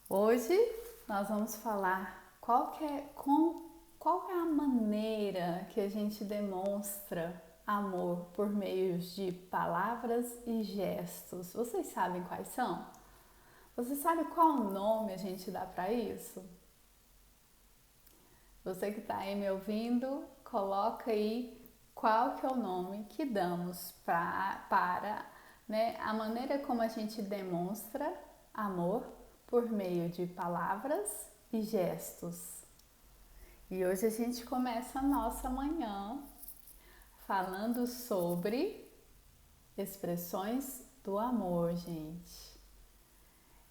Hoje nós vamos falar qual é a maneira que a gente demonstra amor por meio de palavras e gestos. Vocês sabem quais são? Você sabe qual nome a gente dá para isso? Você que está aí me ouvindo, coloca aí qual que é o nome que damos para né, a maneira como a gente demonstra amor por meio de palavras e gestos. E hoje a gente começa a nossa manhã falando sobre expressões do amor, gente.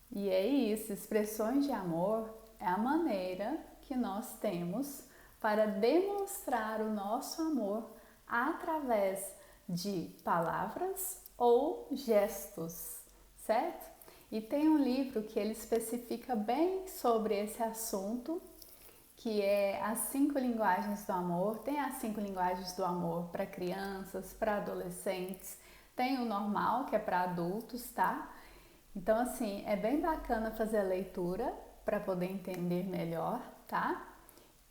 E é isso, expressões de amor é a maneira que nós temos para demonstrar o nosso amor através de palavras ou gestos, certo? E tem um livro que ele especifica bem sobre esse assunto, que é As 5 Linguagens do Amor. Tem as 5 linguagens do amor para crianças, para adolescentes, tem o normal, que é para adultos, tá? Então, assim, é bem bacana fazer a leitura para poder entender melhor, tá?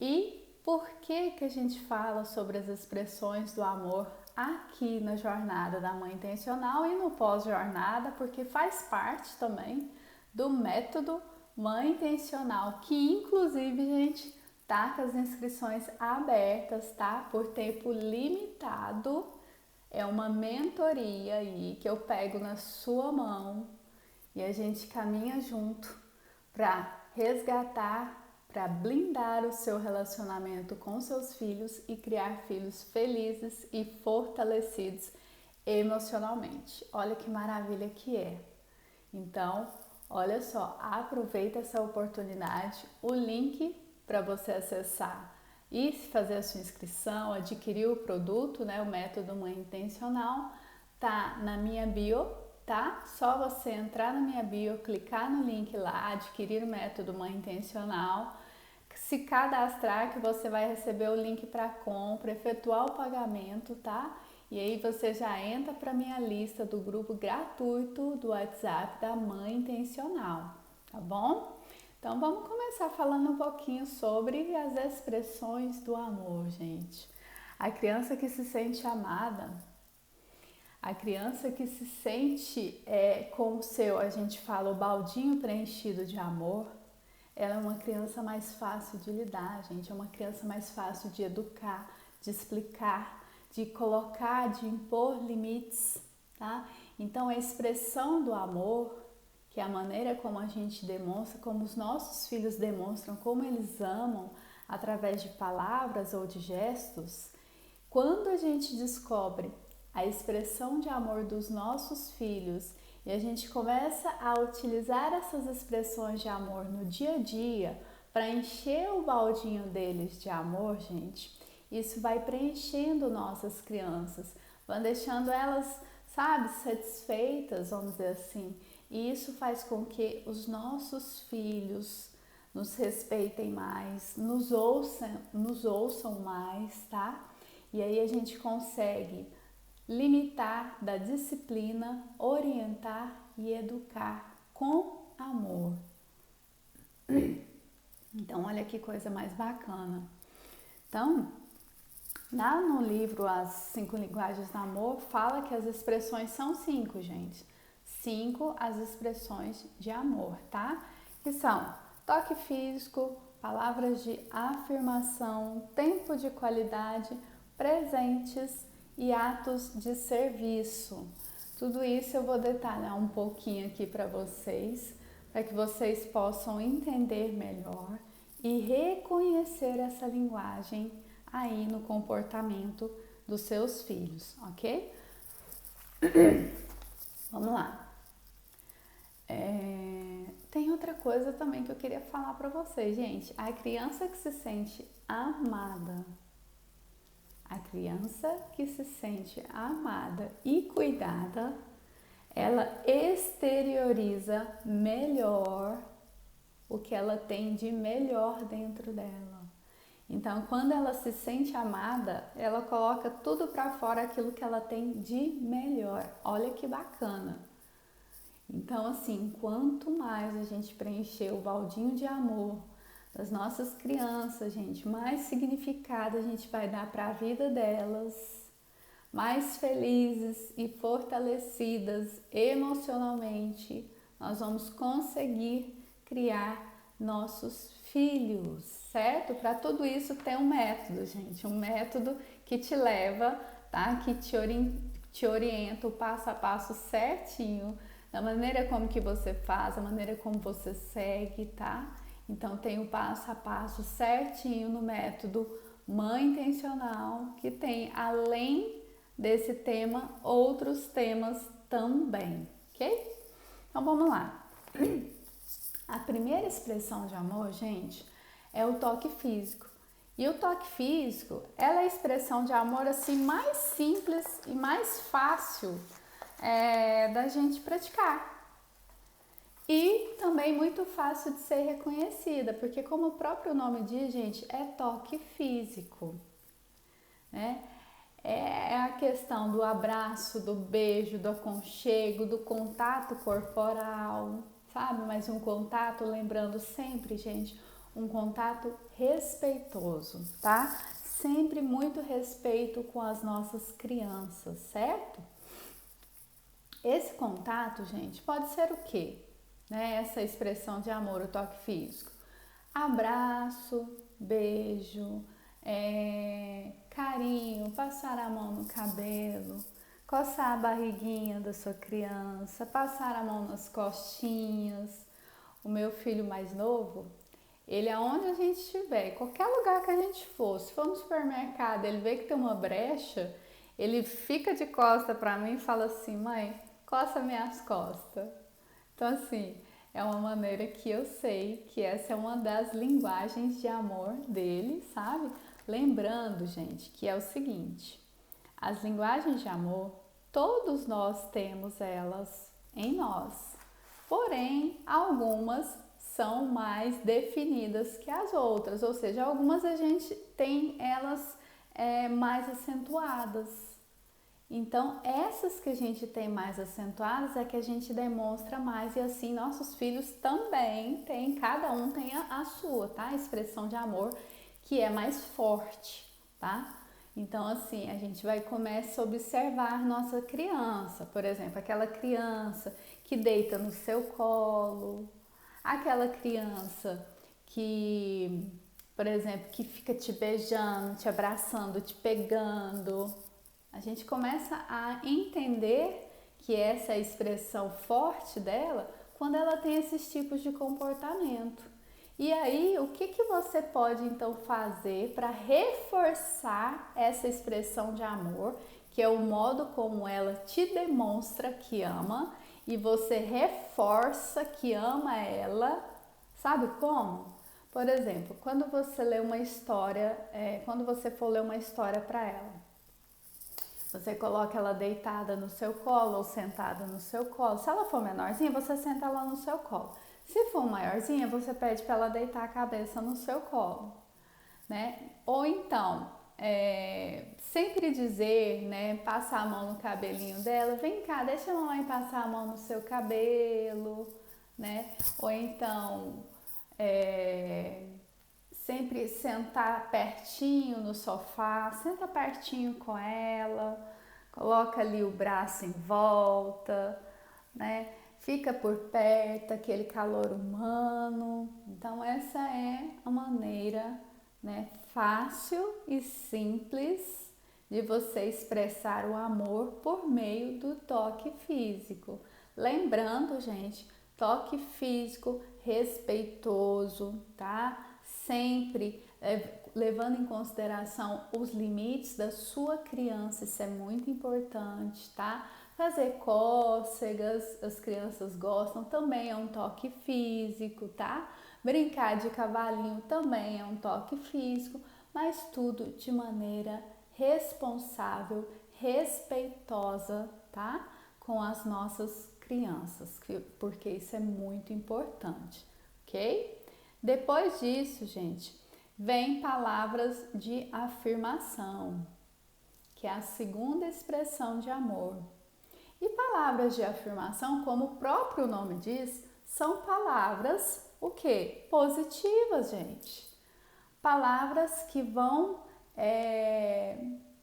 E por que a gente fala sobre as expressões do amor aqui na jornada da Mãe Intencional e no pós-jornada? Porque faz parte também do método Mãe Intencional, que inclusive, gente, tá com as inscrições abertas, tá? Por tempo limitado. É uma mentoria aí que eu pego na sua mão e a gente caminha junto para resgatar, para blindar o seu relacionamento com seus filhos e criar filhos felizes e fortalecidos emocionalmente. Olha que maravilha que é. Então, olha só, aproveita essa oportunidade, o link para você acessar e fazer a sua inscrição, adquirir o produto, né, o método Mãe Intencional, tá na minha bio, tá? Só você entrar na minha bio, clicar no link lá, adquirir o método Mãe Intencional, se cadastrar que você vai receber o link para compra, efetuar o pagamento, tá? E aí você já entra para minha lista do grupo gratuito do WhatsApp da Mãe Intencional, tá bom? Então vamos começar falando um pouquinho sobre as expressões do amor, gente. A criança que se sente amada, a criança que se sente com o seu, a gente fala, o baldinho preenchido de amor, ela é uma criança mais fácil de lidar, gente. É uma criança mais fácil de educar, de explicar, de colocar, de impor limites, tá? Então, a expressão do amor, que é a maneira como a gente demonstra, como os nossos filhos demonstram, como eles amam através de palavras ou de gestos, quando a gente descobre a expressão de amor dos nossos filhos e a gente começa a utilizar essas expressões de amor no dia a dia para encher o baldinho deles de amor, gente, isso vai preenchendo nossas crianças, vai deixando elas, sabe, satisfeitas, vamos dizer assim. E isso faz com que os nossos filhos nos respeitem mais, nos ouçam mais, tá? E aí a gente consegue limitar da disciplina, orientar e educar com amor. Então, olha que coisa mais bacana. Então, lá no livro As 5 Linguagens do Amor, fala que as expressões são 5, gente. 5 as expressões de amor, tá? Que são toque físico, palavras de afirmação, tempo de qualidade, presentes e atos de serviço. Tudo isso eu vou detalhar um pouquinho aqui para que vocês possam entender melhor e reconhecer essa linguagem aí no comportamento dos seus filhos, ok? Vamos lá. Tem outra coisa também que eu queria falar para vocês, gente. A criança que se sente amada, a criança que se sente amada e cuidada, ela exterioriza melhor o que ela tem de melhor dentro dela. Então, quando ela se sente amada, ela coloca tudo para fora aquilo que ela tem de melhor. Olha que bacana. Então, assim, quanto mais a gente preencher o baldinho de amor das nossas crianças, gente, mais significado a gente vai dar para a vida delas, mais felizes e fortalecidas emocionalmente, nós vamos conseguir criar nossos filhos, certo? Para tudo isso tem um método, gente, um método que te leva, tá? Que te orienta o passo a passo certinho, da maneira como que você faz, da maneira como você segue, tá? Então tem o passo a passo certinho no método Mãe Intencional, que tem, além desse tema, outros temas também, ok? Então vamos lá. A primeira expressão de amor, gente, é o toque físico. E o toque físico, ela é a expressão de amor assim mais simples e mais fácil da gente praticar. E também muito fácil de ser reconhecida, porque como o próprio nome diz, gente, é toque físico, né? É a questão do abraço, do beijo, do aconchego, do contato corporal, sabe? Mas um contato, lembrando sempre, gente, um contato respeitoso, tá? Sempre muito respeito com as nossas crianças, certo? Esse contato, gente, pode ser o quê? Né? Essa expressão de amor, o toque físico. Abraço, beijo, carinho, passar a mão no cabelo, coçar a barriguinha da sua criança, passar a mão nas costinhas. O meu filho mais novo, ele aonde a gente estiver, qualquer lugar que a gente for, se for no supermercado, ele vê que tem uma brecha, ele fica de costa para mim e fala assim: mãe, coça minhas costas. Então, assim, é uma maneira que eu sei que essa é uma das linguagens de amor dele, sabe? Lembrando, gente, que é o seguinte: as linguagens de amor, todos nós temos elas em nós, porém, algumas são mais definidas que as outras, ou seja, algumas a gente tem elas mais acentuadas. Então, essas que a gente tem mais acentuadas é que a gente demonstra mais, e assim nossos filhos também têm, cada um tem a sua, tá? A expressão de amor que é mais forte, tá? Então, assim, a gente vai começar a observar nossa criança, por exemplo, aquela criança que deita no seu colo, aquela criança que, por exemplo, que fica te beijando, te abraçando, te pegando. A gente começa a entender que essa é a expressão forte dela quando ela tem esses tipos de comportamento. E aí, o que você pode então fazer para reforçar essa expressão de amor, que é o modo como ela te demonstra que ama e você reforça que ama ela, sabe como? Por exemplo, quando você lê uma história, quando você for ler uma história para ela, você coloca ela deitada no seu colo ou sentada no seu colo. Se ela for menorzinha, você senta ela no seu colo. Se for maiorzinha, você pede para ela deitar a cabeça no seu colo, né? Ou então, sempre dizer, né? Passar a mão no cabelinho dela. Vem cá, deixa a mamãe passar a mão no seu cabelo, né? Ou então, sempre sentar pertinho no sofá, senta pertinho com ela, coloca ali o braço em volta, né? Fica por perto, aquele calor humano. Então essa é a maneira, né, fácil e simples de você expressar o amor por meio do toque físico. Lembrando, gente, toque físico respeitoso, tá? Sempre levando em consideração os limites da sua criança, isso é muito importante, tá? Fazer cócegas, as crianças gostam, também é um toque físico, tá? Brincar de cavalinho também é um toque físico, mas tudo de maneira responsável, respeitosa, tá? Com as nossas crianças, porque isso é muito importante, ok? Depois disso, gente, vem palavras de afirmação, que é a segunda expressão de amor. E palavras de afirmação, como o próprio nome diz, são palavras o quê? Positivas, gente. Palavras que vão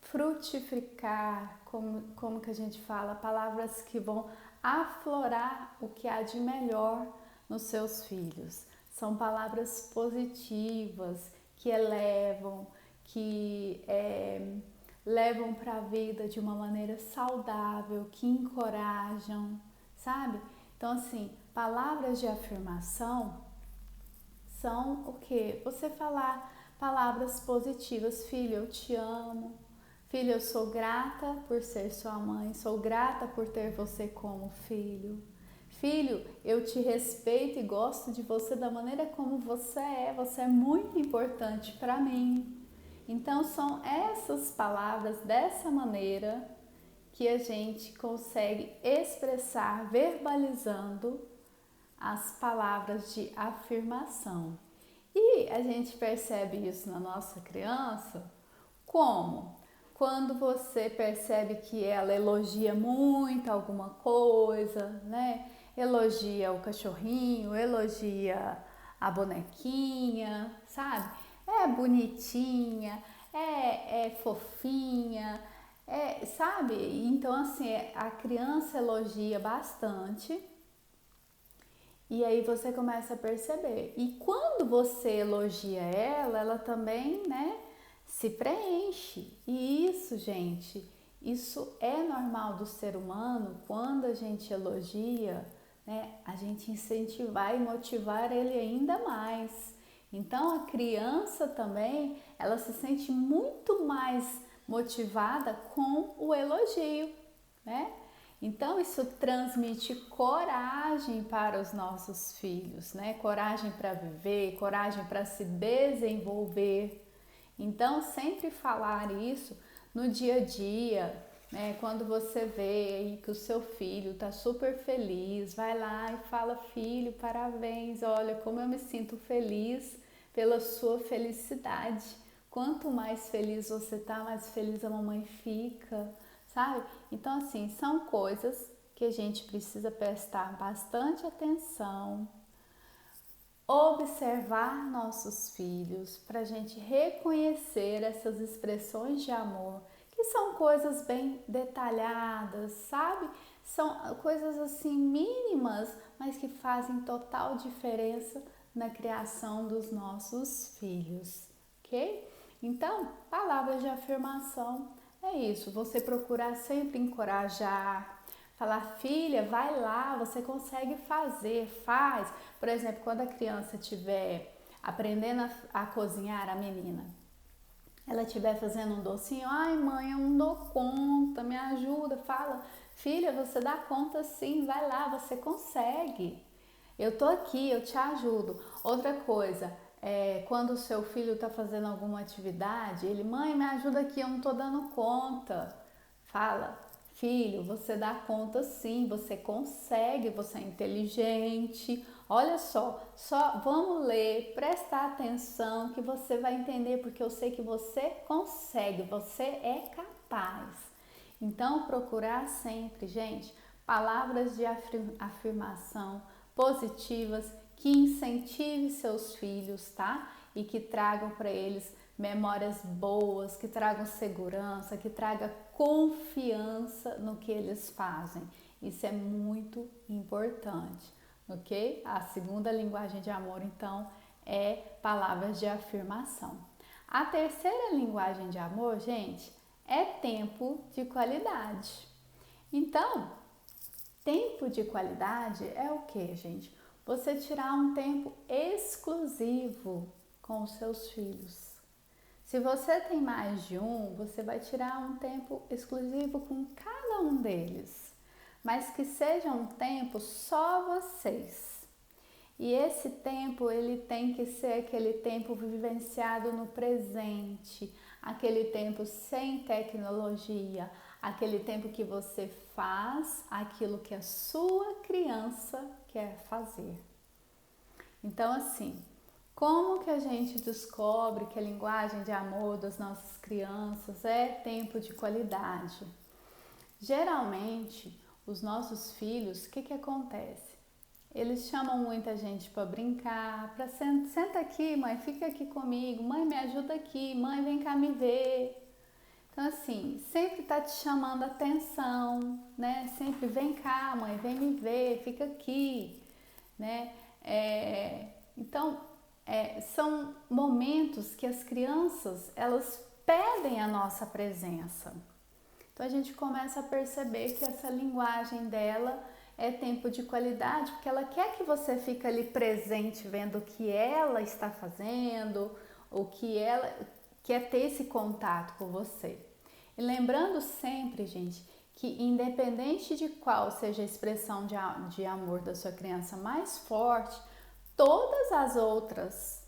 frutificar, como que a gente fala, palavras que vão aflorar o que há de melhor nos seus filhos. São palavras positivas que elevam, que levam para a vida de uma maneira saudável, que encorajam, sabe? Então, assim, palavras de afirmação são o quê? Você falar palavras positivas. Filho, eu te amo. Filho, eu sou grata por ser sua mãe. Sou grata por ter você como filho. Filho, eu te respeito e gosto de você da maneira como você é. Você é muito importante para mim. Então, são essas palavras dessa maneira que a gente consegue expressar verbalizando as palavras de afirmação. E a gente percebe isso na nossa criança como? Quando você percebe que ela elogia muito alguma coisa, né? Elogia o cachorrinho, elogia a bonequinha, sabe? É bonitinha, é fofinha, sabe? Então, assim, a criança elogia bastante. E aí você começa a perceber. E quando você elogia ela, ela também, né, se preenche. E isso, gente, isso é normal do ser humano. Quando a gente elogia, né, a gente incentivar e motivar ele ainda mais. Então a criança também, ela se sente muito mais motivada com o elogio, né? Então isso transmite coragem para os nossos filhos, né? Coragem para viver, coragem para se desenvolver. Então sempre falar isso no dia a dia, né? Quando você vê aí que o seu filho está super feliz, vai lá e fala: filho, parabéns, olha como eu me sinto feliz pela sua felicidade. Quanto mais feliz você tá, mais feliz a mamãe fica, sabe? Então, assim, são coisas que a gente precisa prestar bastante atenção, observar nossos filhos para a gente reconhecer essas expressões de amor, que são coisas bem detalhadas, sabe? São coisas assim mínimas, mas que fazem total diferença na criação dos nossos filhos, ok? Então, palavras de afirmação é isso, você procurar sempre encorajar, falar: filha, vai lá, você consegue fazer, faz. Por exemplo, quando a criança estiver aprendendo a cozinhar, a menina, ela estiver fazendo um docinho: ai mãe, eu não dou conta, me ajuda, fala: filha, você dá conta sim, vai lá, você consegue. Eu tô aqui, eu te ajudo. Outra coisa, quando o seu filho está fazendo alguma atividade, ele: mãe, me ajuda aqui, eu não tô dando conta. Fala: filho, você dá conta sim, você consegue, você é inteligente. Olha só vamos ler, prestar atenção que você vai entender, porque eu sei que você consegue, você é capaz. Então, procurar sempre, gente, palavras de afirmação positivas que incentivem seus filhos, tá? E que tragam para eles memórias boas, que tragam segurança, que tragam confiança no que eles fazem. Isso é muito importante, ok? A segunda linguagem de amor, então, é palavras de afirmação. A terceira linguagem de amor, gente, é tempo de qualidade. Então, tempo de qualidade é o que, gente? Você tirar um tempo exclusivo com os seus filhos. Se você tem mais de um, você vai tirar um tempo exclusivo com cada um deles, mas que seja um tempo só vocês. E esse tempo, ele tem que ser aquele tempo vivenciado no presente, aquele tempo sem tecnologia, aquele tempo que você faz aquilo que a sua criança quer fazer. Então, assim, como que a gente descobre que a linguagem de amor das nossas crianças é tempo de qualidade? Geralmente, os nossos filhos, o que que acontece? Eles chamam muita gente para brincar, para senta aqui, mãe, fica aqui comigo, mãe, me ajuda aqui, mãe, vem cá me ver. Então, assim, sempre tá te chamando a atenção, né? Sempre vem cá, mãe, vem me ver, fica aqui, né? São momentos que as crianças, elas pedem a nossa presença. Então, a gente começa a perceber que essa linguagem dela é tempo de qualidade, porque ela quer que você fique ali presente, vendo o que ela está fazendo, o que ela quer ter esse contato com você. E lembrando sempre, gente, que independente de qual seja a expressão de amor da sua criança mais forte, todas as outras,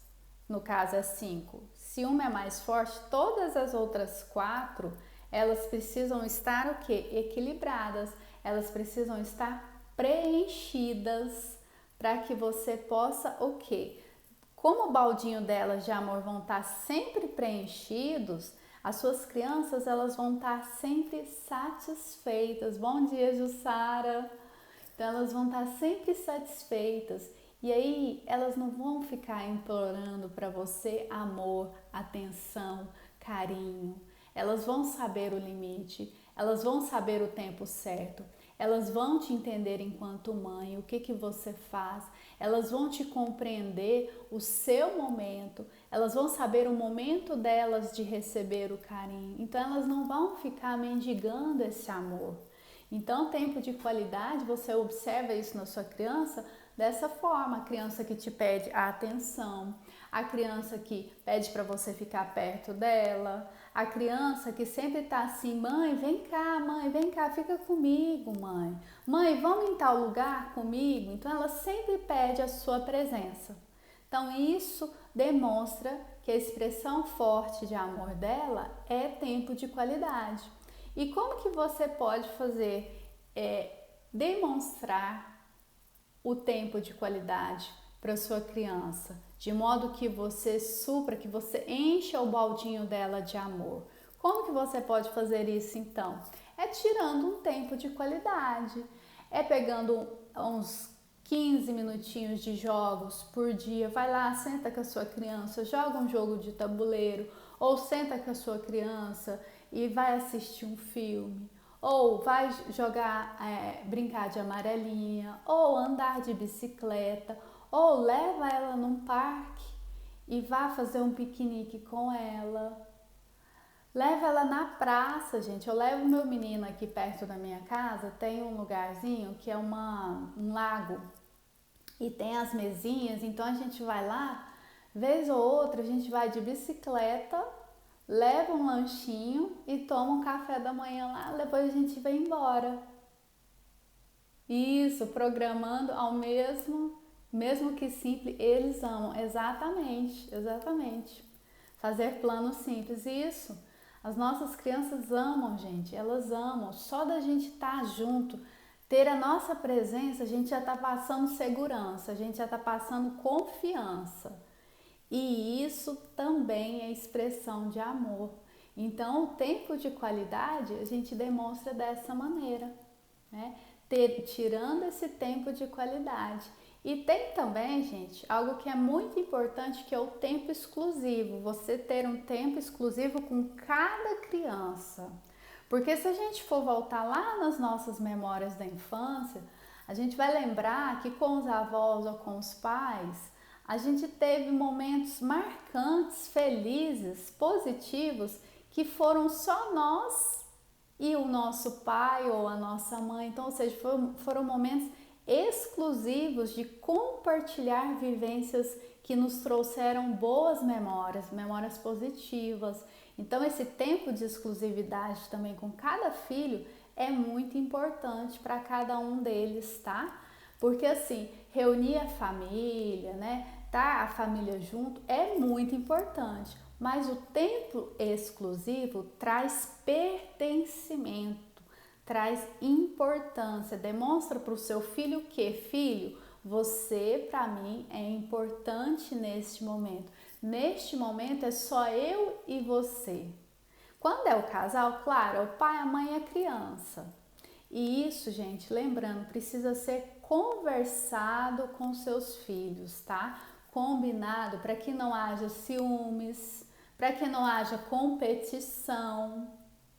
no caso é 5, se uma é mais forte, todas as outras 4, elas precisam estar o quê? Equilibradas, elas precisam estar preenchidas para que você possa o quê? Como o baldinho delas de amor vão estar sempre preenchidos, as suas crianças elas vão estar sempre satisfeitas. Bom dia, Jussara! Então elas vão estar sempre satisfeitas e aí elas não vão ficar implorando para você amor, atenção, carinho. Elas vão saber o limite, elas vão saber o tempo certo, elas vão te entender enquanto mãe, o que você faz, elas vão te compreender o seu momento, elas vão saber o momento delas de receber o carinho, então elas não vão ficar mendigando esse amor. Então, tempo de qualidade, você observa isso na sua criança dessa forma, a criança que te pede a atenção, a criança que pede para você ficar perto dela, a criança que sempre está assim, mãe, vem cá, fica comigo, mãe. Mãe, vamos em tal lugar comigo? Então, ela sempre pede a sua presença. Então, isso demonstra que a expressão forte de amor dela é tempo de qualidade. E como que você pode fazer, demonstrar o tempo de qualidade para sua criança, de modo que você supra, que você encha o baldinho dela de amor? Como que você pode fazer isso então? É tirando um tempo de qualidade, é pegando uns 15 minutinhos de jogos por dia, vai lá, senta com a sua criança, joga um jogo de tabuleiro, ou senta com a sua criança e vai assistir um filme, ou vai jogar, brincar de amarelinha, ou andar de bicicleta, ou leva ela num parque e vá fazer um piquenique com ela. Leva ela na praça, gente. Eu levo meu menino aqui perto da minha casa, tem um lugarzinho que é um lago e tem as mesinhas, então a gente vai lá, vez ou outra a gente vai de bicicleta, leva um lanchinho e toma um café da manhã lá, depois a gente vai embora. Isso, programando ao mesmo que simples, eles amam, exatamente. Fazer planos simples, isso. As nossas crianças amam, gente, elas amam. Só da gente estar junto, ter a nossa presença, a gente já está passando segurança, a gente já está passando confiança. E isso também é expressão de amor. Então, o tempo de qualidade a gente demonstra dessa maneira, né? Tirando esse tempo de qualidade. E tem também, gente, algo que é muito importante, que é o tempo exclusivo. Você ter um tempo exclusivo com cada criança. Porque se a gente for voltar lá nas nossas memórias da infância, a gente vai lembrar que com os avós ou com os pais, a gente teve momentos marcantes, felizes, positivos, que foram só nós e o nosso pai ou a nossa mãe. Então, ou seja, foram momentos exclusivos de compartilhar vivências que nos trouxeram boas memórias, memórias positivas. Então, esse tempo de exclusividade também com cada filho é muito importante para cada um deles, tá? Porque assim, reunir a família, né? Tá a família junto é muito importante, mas o tempo exclusivo traz pertencimento, traz importância, demonstra para o seu filho que, filho, você para mim é importante neste momento. Neste momento é só eu e você. Quando é o casal, claro, é o pai, a mãe e a criança. E isso, gente, lembrando, precisa ser conversado com seus filhos, tá? Combinado para que não haja ciúmes, para que não haja competição,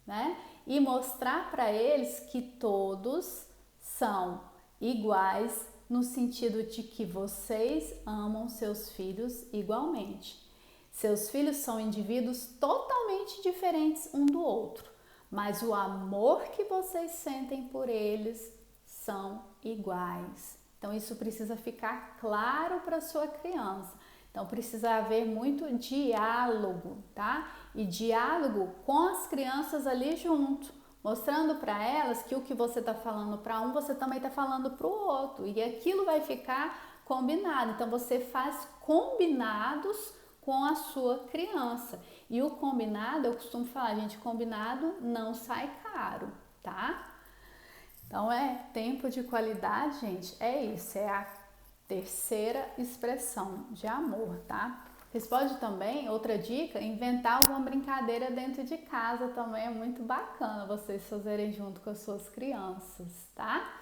né? E mostrar para eles que todos são iguais no sentido de que vocês amam seus filhos igualmente. Seus filhos são indivíduos totalmente diferentes um do outro, mas o amor que vocês sentem por eles são iguais. Então isso precisa ficar claro para sua criança. Então precisa haver muito diálogo, tá? E diálogo com as crianças ali junto, mostrando para elas que o que você está falando para um, você também está falando para o outro. E aquilo vai ficar combinado. Então você faz combinados com a sua criança. E o combinado, eu costumo falar, gente, combinado não sai caro, tá? Então tempo de qualidade, gente, é isso, é a terceira expressão de amor, tá? Vocês podem também, outra dica, inventar alguma brincadeira dentro de casa também, é muito bacana vocês fazerem junto com as suas crianças, tá?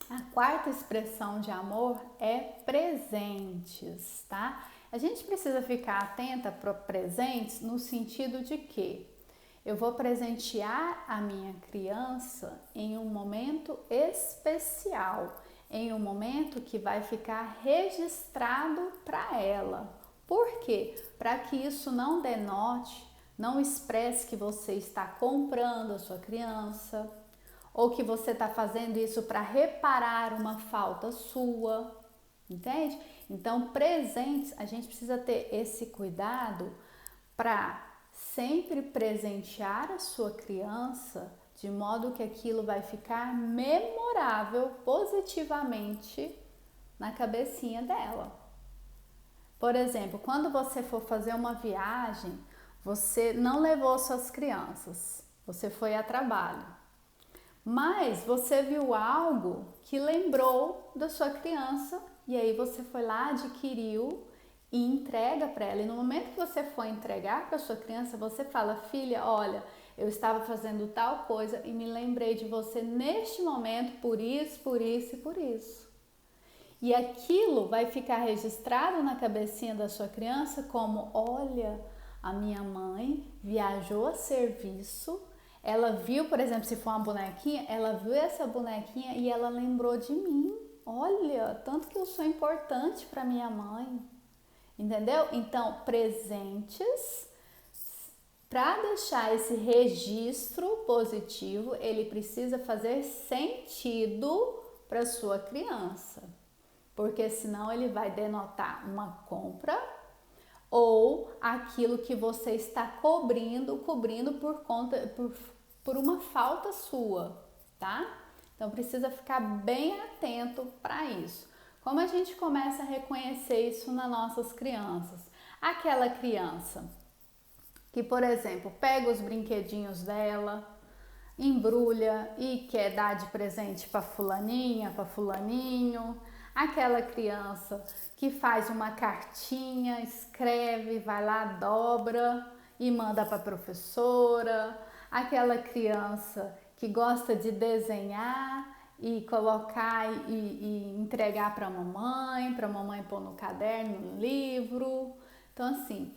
A quarta expressão de amor é presentes, tá? A gente precisa ficar atenta para presentes no sentido de que eu vou presentear a minha criança em um momento especial, em um momento que vai ficar registrado para ela. Por quê? Para que isso não denote, não expresse que você está comprando a sua criança, ou que você está fazendo isso para reparar uma falta sua, entende? Então, presentes, a gente precisa ter esse cuidado para sempre presentear a sua criança de modo que aquilo vai ficar memorável positivamente na cabecinha dela. Por exemplo, quando você for fazer uma viagem, você não levou suas crianças, você foi a trabalho, mas você viu algo que lembrou da sua criança e aí você foi lá, adquiriu e entrega para ela. E no momento que você for entregar para sua criança, você fala: filha, olha, eu estava fazendo tal coisa e me lembrei de você neste momento por isso, por isso e por isso. E aquilo vai ficar registrado na cabecinha da sua criança como: olha, a minha mãe viajou a serviço, ela viu, por exemplo, se for uma bonequinha, ela viu essa bonequinha e ela lembrou de mim. Olha, tanto que eu sou importante para minha mãe. Entendeu? Então, presentes, para deixar esse registro positivo, ele precisa fazer sentido para sua criança, porque senão ele vai denotar uma compra ou aquilo que você está cobrindo por uma falta sua, tá? Então precisa ficar bem atento para isso. Como a gente começa a reconhecer isso nas nossas crianças? Aquela criança que, por exemplo, pega os brinquedinhos dela, embrulha e quer dar de presente para fulaninha, para fulaninho. Aquela criança que faz uma cartinha, escreve, vai lá, dobra e manda para a professora. Aquela criança que gosta de desenhar e colocar e entregar para a mamãe pôr no caderno, no livro. Então, assim,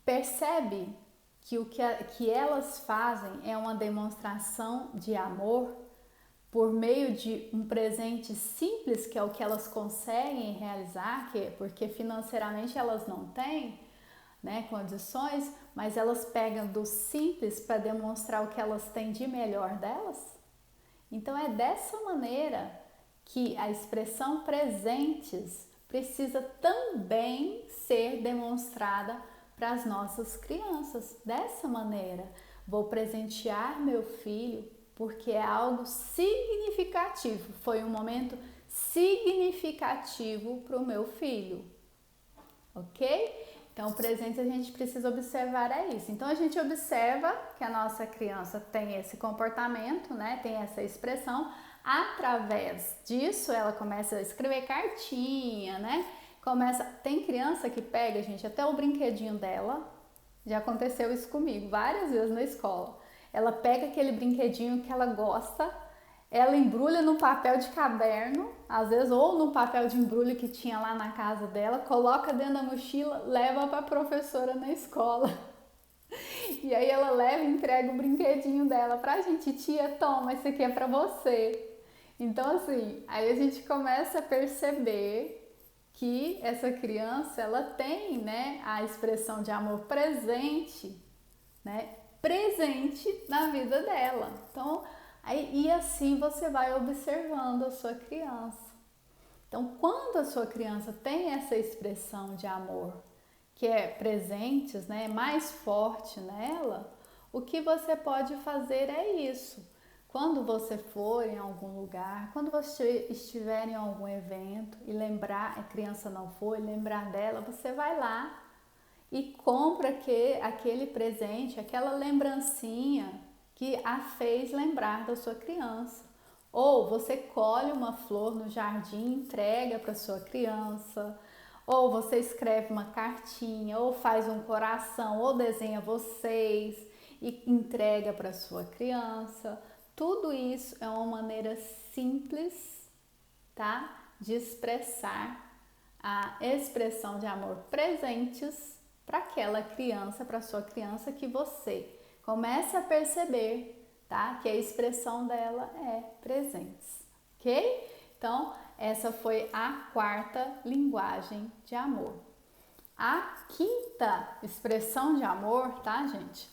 percebe que o que elas fazem é uma demonstração de amor por meio de um presente simples, que é o que elas conseguem realizar, porque financeiramente elas não têm, né, condições, mas elas pegam do simples para demonstrar o que elas têm de melhor delas. Então é dessa maneira que a expressão presentes precisa também ser demonstrada para as nossas crianças. Dessa maneira, vou presentear meu filho porque é algo significativo, foi um momento significativo para o meu filho, ok? Então, o presente a gente precisa observar é isso. Então, a gente observa que a nossa criança tem esse comportamento, né? Tem essa expressão. Através disso, ela começa a escrever cartinha, né? Tem criança que pega, gente, até o brinquedinho dela. Já aconteceu isso comigo várias vezes na escola. ela pega aquele brinquedinho que ela gosta, ela embrulha no papel de caderno, às vezes, ou no papel de embrulho que tinha lá na casa dela, coloca dentro da mochila, leva para a professora na escola. E aí ela leva e entrega o brinquedinho dela pra gente. Tia, toma, esse aqui é pra você. Então, assim, aí a gente começa a perceber que essa criança, ela tem, né, a expressão de amor presente, né, presente na vida dela. Então, e assim você vai observando a sua criança. Então, quando a sua criança tem essa expressão de amor, que é presentes, né, mais forte nela, o que você pode fazer é isso. Quando você for em algum lugar, quando você estiver em algum evento e lembrar, a criança não foi, lembrar dela, você vai lá e compra aquele presente, aquela lembrancinha que a fez lembrar da sua criança. Ou você colhe uma flor no jardim, entrega para sua criança, ou você escreve uma cartinha, ou faz um coração, ou desenha vocês e entrega para sua criança. Tudo isso é uma maneira simples, tá, de expressar a expressão de amor presentes para aquela criança, para sua criança, que você começa a perceber, tá, que a expressão dela é presentes, ok? Então, essa foi a quarta linguagem de amor. A quinta expressão de amor, tá, gente?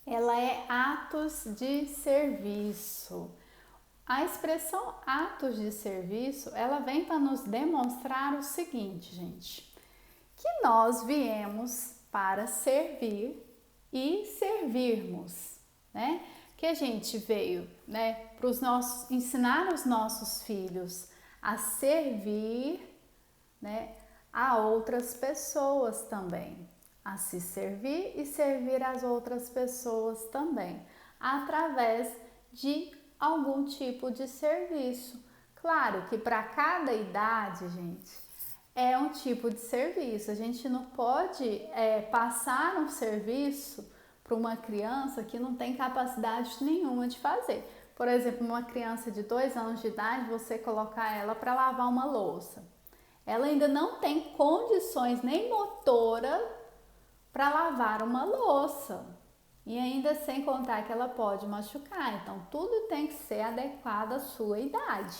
Ela é atos de serviço. A expressão atos de serviço, ela vem para nos demonstrar o seguinte, gente, que nós viemos para servir e servirmos, né? Que a gente veio, né, para os nossos, ensinar os nossos filhos a servir, né, a outras pessoas também, a se servir e servir as outras pessoas também, através de algum tipo de serviço. Claro que para cada idade, gente, é um tipo de serviço. A gente não pode passar um serviço para uma criança que não tem capacidade nenhuma de fazer. Por exemplo, uma criança de 2 anos de idade, você colocar ela para lavar uma louça. Ela ainda não tem condições nem motora para lavar uma louça. E ainda sem contar que ela pode machucar. Então, tudo tem que ser adequado à sua idade.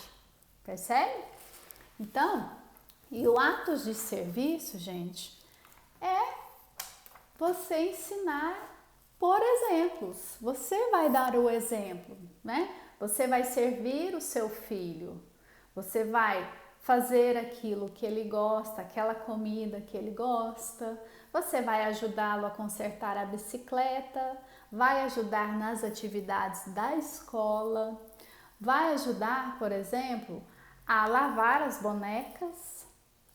Percebe? Então, e o ato de serviço, gente, é você ensinar por exemplos. Você vai dar o exemplo, né? Você vai servir o seu filho. Você vai fazer aquilo que ele gosta, aquela comida que ele gosta. Você vai ajudá-lo a consertar a bicicleta, vai ajudar nas atividades da escola, vai ajudar, por exemplo, a lavar as bonecas,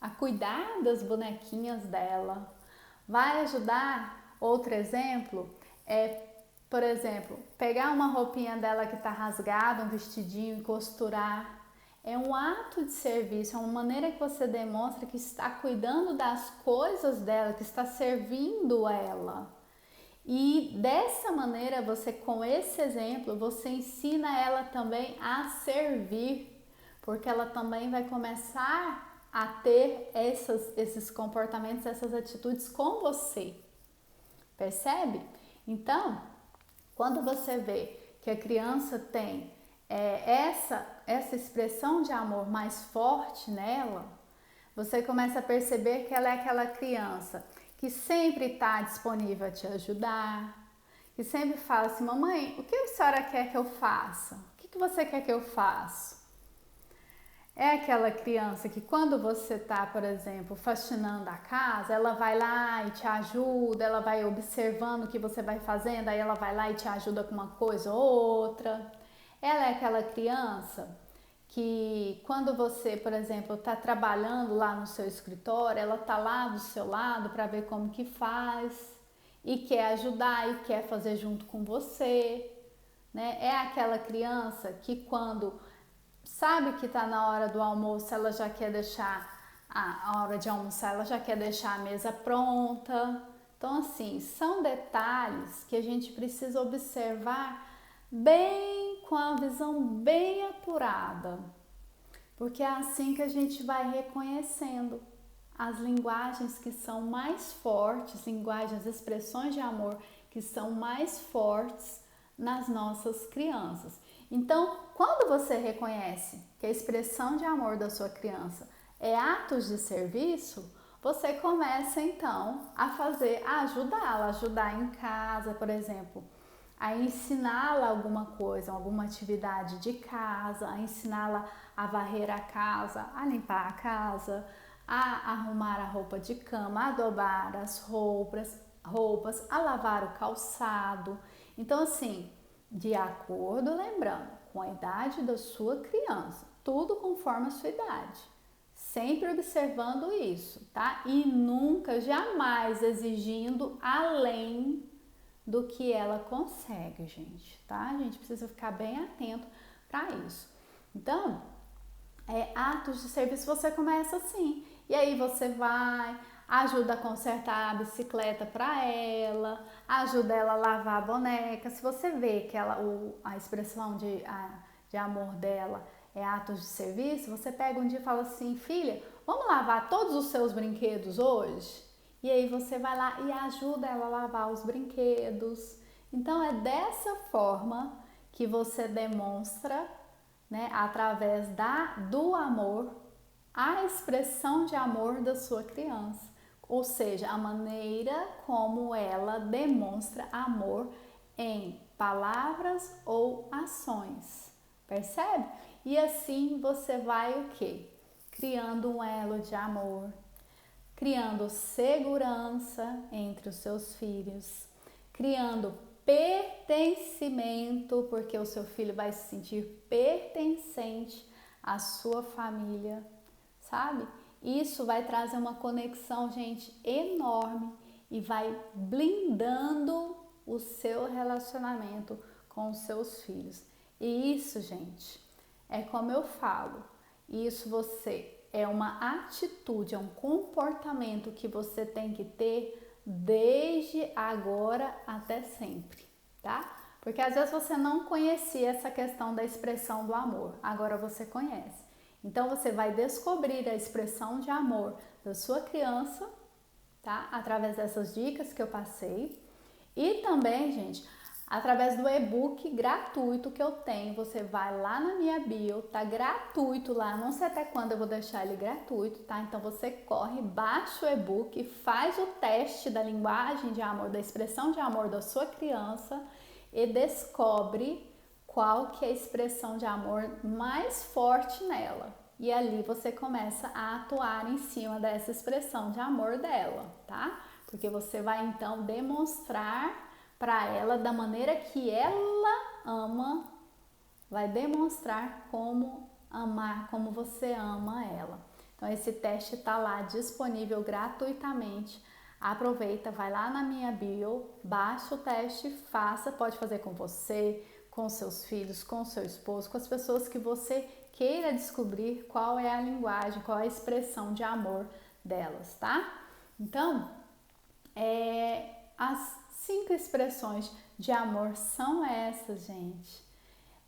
a cuidar das bonequinhas dela. Vai ajudar, outro exemplo, por exemplo, pegar uma roupinha dela que está rasgada, um vestidinho e costurar. É um ato de serviço, é uma maneira que você demonstra que está cuidando das coisas dela, que está servindo ela. E dessa maneira, você, com esse exemplo, você ensina ela também a servir, porque ela também vai começar a ter esses comportamentos, essas atitudes com você. Percebe? Então, quando você vê que a criança tem essa expressão de amor mais forte nela, você começa a perceber que ela é aquela criança que sempre está disponível a te ajudar, que sempre fala assim, mamãe, o que a senhora quer que eu faça? O que você quer que eu faça? É aquela criança que quando você está, por exemplo, faxinando a casa, ela vai lá e te ajuda, ela vai observando o que você vai fazendo, aí ela vai lá e te ajuda com uma coisa ou outra. Ela é aquela criança que quando você, por exemplo, está trabalhando lá no seu escritório, ela está lá do seu lado para ver como que faz e quer ajudar e quer fazer junto com você, né? É aquela criança que quando sabe que está na hora do almoço, ela já quer deixar a hora de almoçar, ela já quer deixar a mesa pronta, Então, assim, são detalhes que a gente precisa observar bem com a visão bem apurada, porque é assim que a gente vai reconhecendo as linguagens que são mais fortes, linguagens, expressões de amor que são mais fortes nas nossas crianças. Então, quando você reconhece que a expressão de amor da sua criança é atos de serviço, você começa então a ajudá-la, ajudar em casa, por exemplo, a ensiná-la alguma coisa, alguma atividade de casa, a ensiná-la a varrer a casa, a limpar a casa, a arrumar a roupa de cama, a adobar as roupas, a lavar o calçado. Então, assim, de acordo, lembrando, com a idade da sua criança, tudo conforme a sua idade. Sempre observando isso, tá? E nunca, jamais exigindo além do que ela consegue, gente, tá? A gente precisa ficar bem atento para isso. Então, atos de serviço você começa assim. E aí você vai, ajuda a consertar a bicicleta para ela, ajuda ela a lavar a boneca. Se você vê que a expressão de amor dela é atos de serviço, você pega um dia e fala assim, filha, vamos lavar todos os seus brinquedos hoje? E aí você vai lá e ajuda ela a lavar os brinquedos. Então é dessa forma que você demonstra, né, através do amor, a expressão de amor da sua criança. Ou seja, a maneira como ela demonstra amor em palavras ou ações. Percebe? E assim você vai o quê? Criando um elo de amor, criando segurança entre os seus filhos, criando pertencimento, porque o seu filho vai se sentir pertencente à sua família, sabe? Isso vai trazer uma conexão, gente, enorme e vai blindando o seu relacionamento com os seus filhos. E isso, gente, é como eu falo, isso é uma atitude, é um comportamento que você tem que ter desde agora até sempre, tá? Porque às vezes você não conhecia essa questão da expressão do amor, agora você conhece. Então você vai descobrir a expressão de amor da sua criança, tá? Através dessas dicas que eu passei. E também, gente, através do e-book gratuito que eu tenho, você vai lá na minha bio, tá gratuito lá, não sei até quando eu vou deixar ele gratuito, tá? Então você corre, baixa o e-book, faz o teste da linguagem de amor, da expressão de amor da sua criança e descobre qual que é a expressão de amor mais forte nela. E ali você começa a atuar em cima dessa expressão de amor dela, tá? Porque você vai então demonstrar para ela da maneira que ela ama, vai demonstrar como amar, como você ama ela. Então esse teste está lá disponível gratuitamente. Aproveita, vai lá na minha bio, baixa o teste, faça, pode fazer com você, com seus filhos, com seu esposo, com as pessoas que você queira descobrir qual é a linguagem, qual é a expressão de amor delas, tá? Então, as 5 expressões de amor são essas, gente.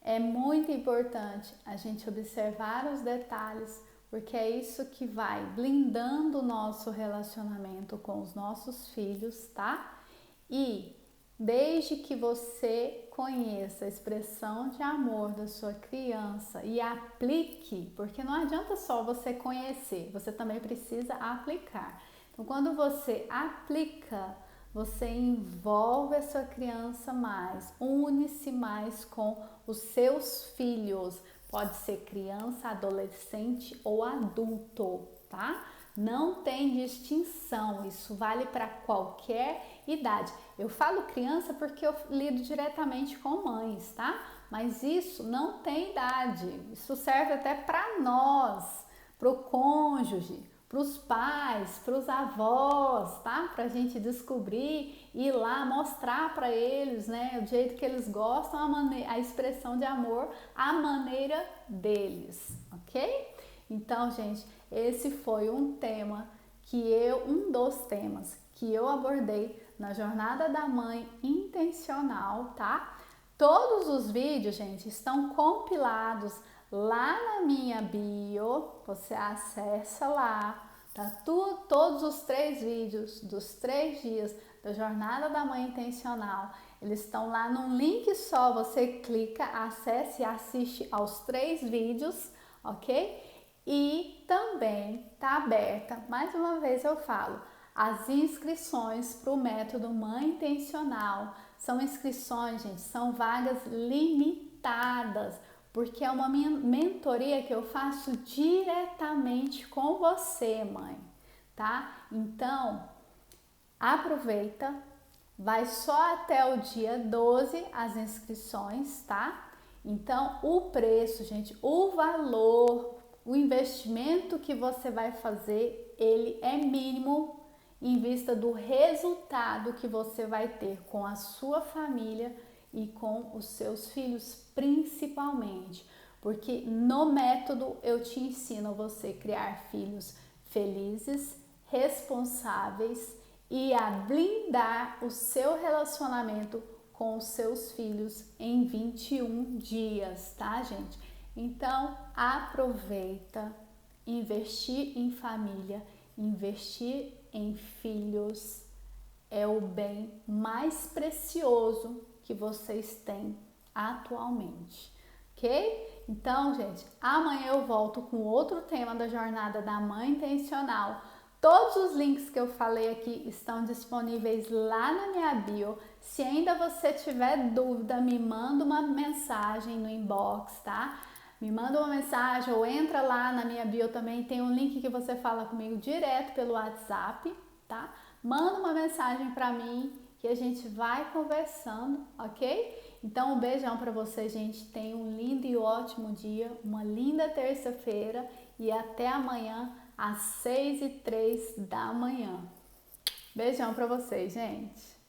É muito importante a gente observar os detalhes, porque é isso que vai blindando o nosso relacionamento com os nossos filhos, tá? E desde que você conheça a expressão de amor da sua criança e aplique, porque não adianta só você conhecer, você também precisa aplicar. Então, quando você aplica, você envolve a sua criança mais, une-se mais com os seus filhos. Pode ser criança, adolescente ou adulto, tá? Não tem distinção, isso vale para qualquer idade. Eu falo criança porque eu lido diretamente com mães, tá? Mas isso não tem idade, isso serve até para nós, para o cônjuge, para os pais, para os avós, tá? Para a gente descobrir, ir lá mostrar para eles, né, o jeito que eles gostam, a expressão de amor, a maneira deles, ok? Então, gente, esse foi um dos temas que eu abordei na Jornada da Mãe Intencional, tá? Todos os vídeos, gente, estão compilados lá na minha bio, você acessa lá, tá? Todos os 3 vídeos dos 3 dias da Jornada da Mãe Intencional, eles estão lá num link só, você clica, acessa e assiste aos 3 vídeos, ok? E também tá aberta, mais uma vez eu falo, as inscrições para o método Mãe Intencional. São inscrições, gente, são vagas limitadas, porque é uma mentoria que eu faço diretamente com você, mãe, tá? Então, aproveita, vai só até o dia 12 as inscrições, tá? Então, o preço, gente, o valor, o investimento que você vai fazer, ele é mínimo em vista do resultado que você vai ter com a sua família e com os seus filhos, principalmente. Porque no método eu te ensino você a criar filhos felizes, responsáveis e a blindar o seu relacionamento com os seus filhos em 21 dias, tá, gente? Então, aproveita, investir em família, investir em filhos é o bem mais precioso que vocês têm atualmente, ok? Então, gente, amanhã eu volto com outro tema da Jornada da Mãe Intencional. Todos os links que eu falei aqui estão disponíveis lá na minha bio. Se ainda você tiver dúvida, me manda uma mensagem no inbox, tá? Me manda uma mensagem ou entra lá na minha bio também, tem um link que você fala comigo direto pelo WhatsApp, tá? Manda uma mensagem para mim que a gente vai conversando, ok? Então, um beijão para você, gente. Tenha um lindo e ótimo dia, uma linda terça-feira e até amanhã às 6h03 da manhã. Beijão para vocês, gente.